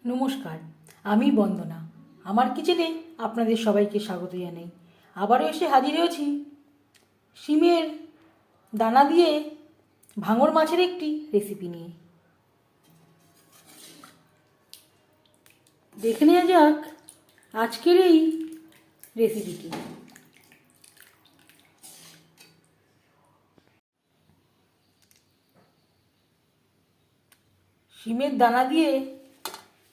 নমস্কার, আমি বন্দনা। আমার কিচেনে আপনাদের সবাইকে স্বাগত জানাই। আবারও এসে হাজির হয়েছি শিমের দানা দিয়ে ভাঙর মাছের একটি রেসিপি নিয়ে। দেখে নেওয়া যাক আজকের এই রেসিপিটি। শিমের দানা দিয়ে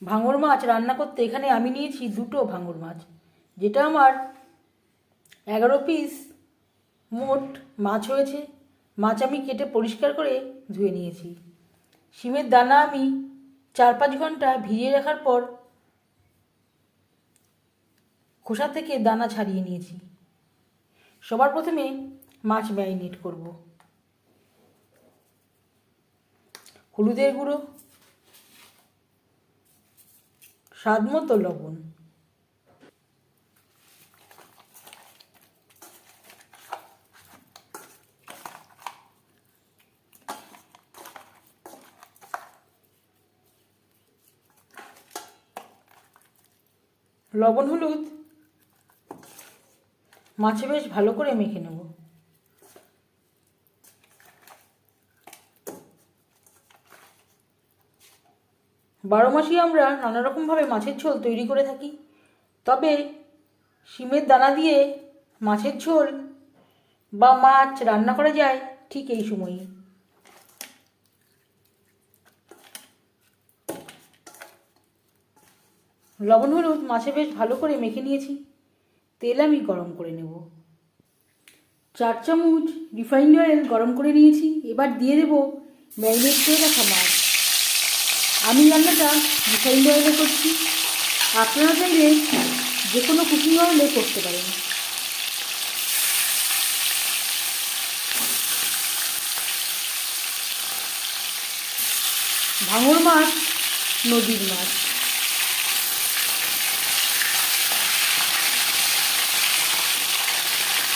ভাঙর মাছ রান্না করতে এখানে আমি নিয়েছি দুটো ভাঙর মাছ, যেটা আমার 11 পিস মোট মাছ হয়েছে। মাছ আমি কেটে পরিষ্কার করে ধুয়ে নিয়েছি। শিমের দানা আমি 4-5 ঘন্টা ভিজিয়ে রাখার পর খোসা থেকে দানা ছাড়িয়ে নিয়েছি। সবার প্রথমে মাছ ম্যারিনেট করব। হলুদের গুঁড়ো, স্বাদ মতো লবণ, লবণ হলুদ মাছে বেশ ভালো করে মেখে নেব। বারো মাসই আমরা নানা রকমভাবে মাছের ঝোল তৈরি করে থাকি, তবে শিমের দানা দিয়ে মাছের ঝোল বা মাছ রান্না করা যায় ঠিক এই সময়ই। লবণ হলুদ মাছে বেশ ভালো করে মেখে নিয়েছি। তেল আমি গরম করে নেব। 4 চামচ রিফাইন্ড অয়েল গরম করে নিয়েছি। এবার দিয়ে দেব ম্যারিনেট করে রাখা মাছ। আমি রান্নাটা রিফাইন্ড অয়েলে করছি, আপনারা চাইলে যে কোনো কুকিং অয়েলে করতে পারেন। ভাঙর মাছ নদীর মাছ,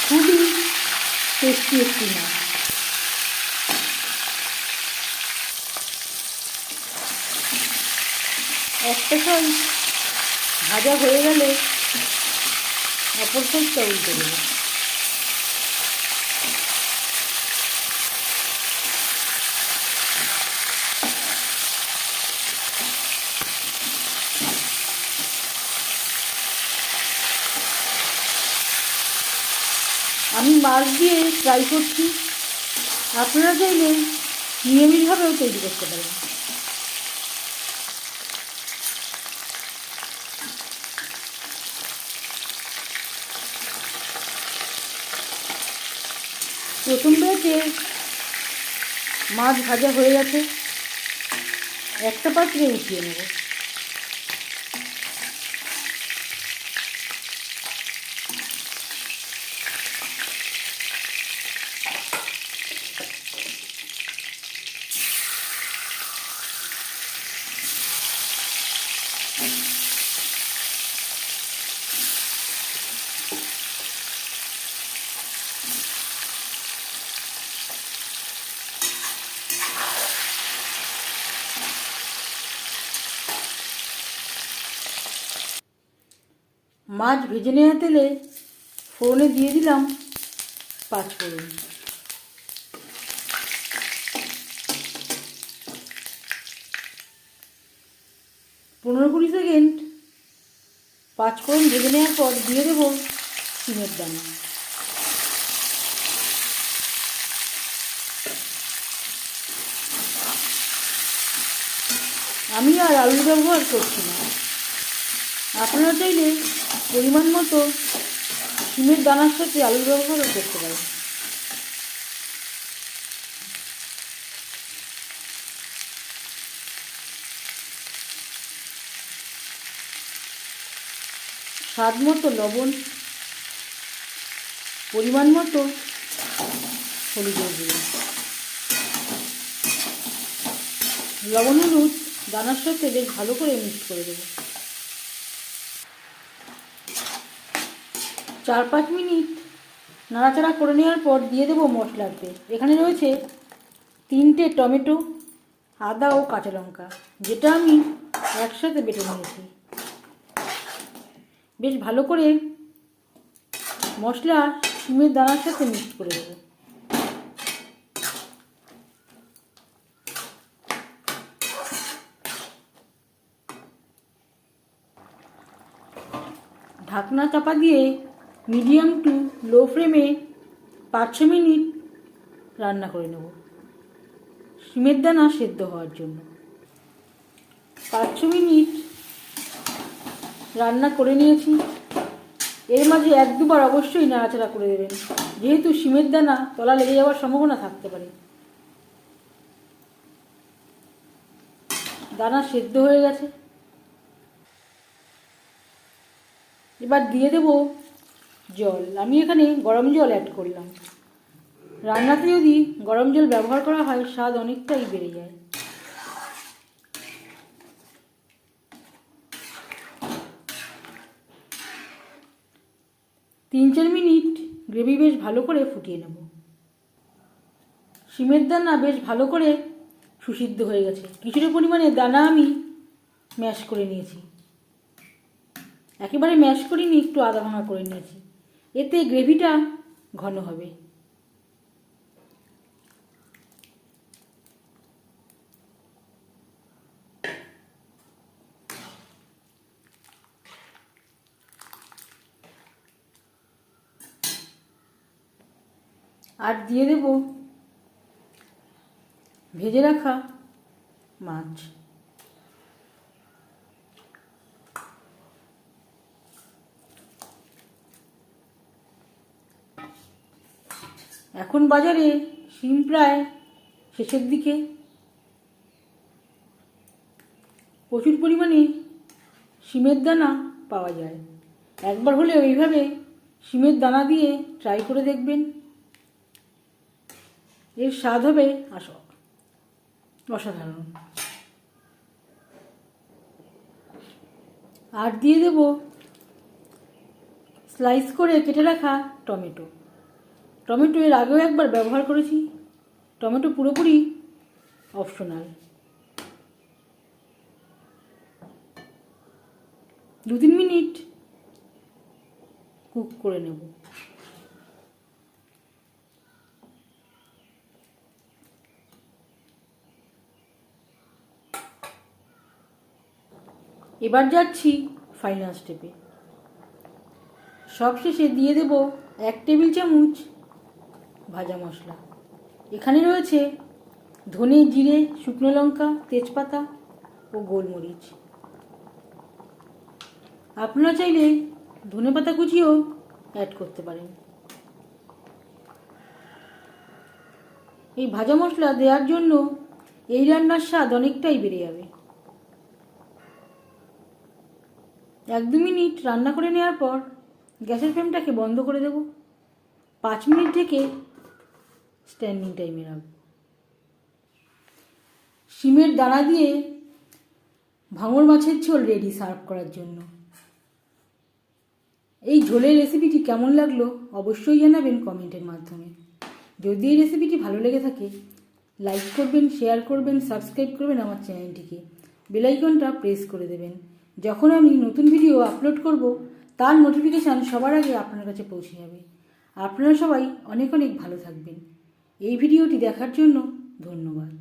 খুবই টেস্টি একটি মাছ। একটা সাইজ ভাজা হয়ে গেলে অপর সাইজটা উল্টে দেব। আমি মাছ দিয়ে ফ্রাই করছি, আপনারা চাইলে নিয়মিতভাবেও তৈরি করতে পারেন। প্রথম ব্যাচে মাছ ভাজা হয়ে গেছে, একটা পাত্রে উঠিয়ে নেব। মাছ ভেজে নেওয়া তেলে ফোড়নে দিয়ে দিলাম 5 ফোড়ন। পনেরো 20 সেকেন্ড 5 ফোড়ন ভেজে নেওয়ার পর দিয়ে দেব শিমের দানা। আমি আর আলু ব্যবহার করছি না, আপনারা চাইলে পরিমাণ মতো শিমের দানার সাথে আলু ব্যবহারও করতে পারেন। স্বাদ মতো লবণ, পরিমাণ মতো হলুদের গুঁড়ো। লবণ হলুদ দানার সাথে বেশ ভালো করে মিক্স করে দেব। 4-5 মিনিট নাড়াচাড়া করে নেওয়ার পর দিয়ে দেবো মশলাতে। এখানে রয়েছে 3টে টমেটো, আদা ও কাঁচা লঙ্কা, যেটা আমি একসাথে বেটে নিয়েছি। বেশ ভালো করে মশলা শিমের দানার সাথে মিক্স করে দেবো। ঢাকনা চাপা দিয়ে মিডিয়াম টু লো ফ্লেমে 5-6 মিনিট রান্না করে নেব শিমের দানা সেদ্ধ হওয়ার জন্য। 5-6 মিনিট রান্না করে নিয়েছি। এর মাঝে 1-2 বার অবশ্যই নাড়াচাড়া করে দেবেন, যেহেতু শিমের দানা তলা লেগে যাওয়ার সম্ভাবনা থাকতে পারে। দানা সেদ্ধ হয়ে গেছে। এবার দিয়ে দেব জল। আমি এখানে গরম জল অ্যাড করলাম। রান্নাতে যদি গরম জল ব্যবহার করা হয় স্বাদ অনেকটাই বেড়ে যায়। তিন 4 মিনিট গ্রেভি বেশ ভালো করে ফুটিয়ে নেব। শিমের দানা বেশ ভালো করে সুসিদ্ধ হয়ে গেছে। কিছুটা পরিমাণে দানা আমি ম্যাশ করে নিয়েছি। একেবারে ম্যাশ করিনি, একটু আধা ভাঙা করে নিয়েছি। এতে গ্রেভিটা ঘন হবে। আর দিয়ে দেব ভেজে রাখা মাছ। এখন বাজারে শিম প্রায় শেষের দিকে। প্রচুর পরিমাণে শিমের দানা পাওয়া যায়। একবার হলেও এইভাবে শিমের দানা দিয়ে ট্রাই করে দেখবেন। এর স্বাদ হবে অসাধারণ। আর দিয়ে দেব স্লাইস করে কেটে রাখা টমেটো। টমেটো এর আগেও একবার ব্যবহার করেছি। টমেটো পুরোপুরি অপশনাল। 2-3 মিনিট কুক করে নেব। এবার যাচ্ছি ফাইনাল স্টেপে। সবশেষে দিয়ে দেব 1 টেবিল চামচ ভাজা মশলা। এখানে রয়েছে ধনে, জিরে, শুকনো লঙ্কা, তেজপাতা ও গোলমরিচ। আপনারা চাইলে ধনেপাতা কুচিও অ্যাড করতে পারেন। এই ভাজা মশলা দেওয়ার জন্য এই রান্নার স্বাদ অনেকটাই বেড়ে যাবে। 1-2 মিনিট রান্না করে নেওয়ার পর গ্যাসের ফ্লেমটাকে বন্ধ করে দেব। 5 মিনিট থেকে স্ট্যান্ডিং টাইমে রাখব। শিমের দানা দিয়ে ভাঙর মাছের ঝোল রেডি সার্ভ করার জন্য। এই ঝোলের রেসিপিটি কেমন লাগলো অবশ্যই জানাবেন কমেন্টের মাধ্যমে। যদি এই রেসিপিটি ভালো লেগে থাকে লাইক করবেন, শেয়ার করবেন, সাবস্ক্রাইব করবেন আমার চ্যানেলটিকে। বেল আইকনটা প্রেস করে দেবেন। যখন আমি নতুন ভিডিও আপলোড করব তার নোটিফিকেশান সবার আগে আপনার কাছে পৌঁছে যাবে। আপনারা সবাই অনেক অনেক ভালো থাকবেন। এই ভিডিওটি দেখার জন্য ধন্যবাদ।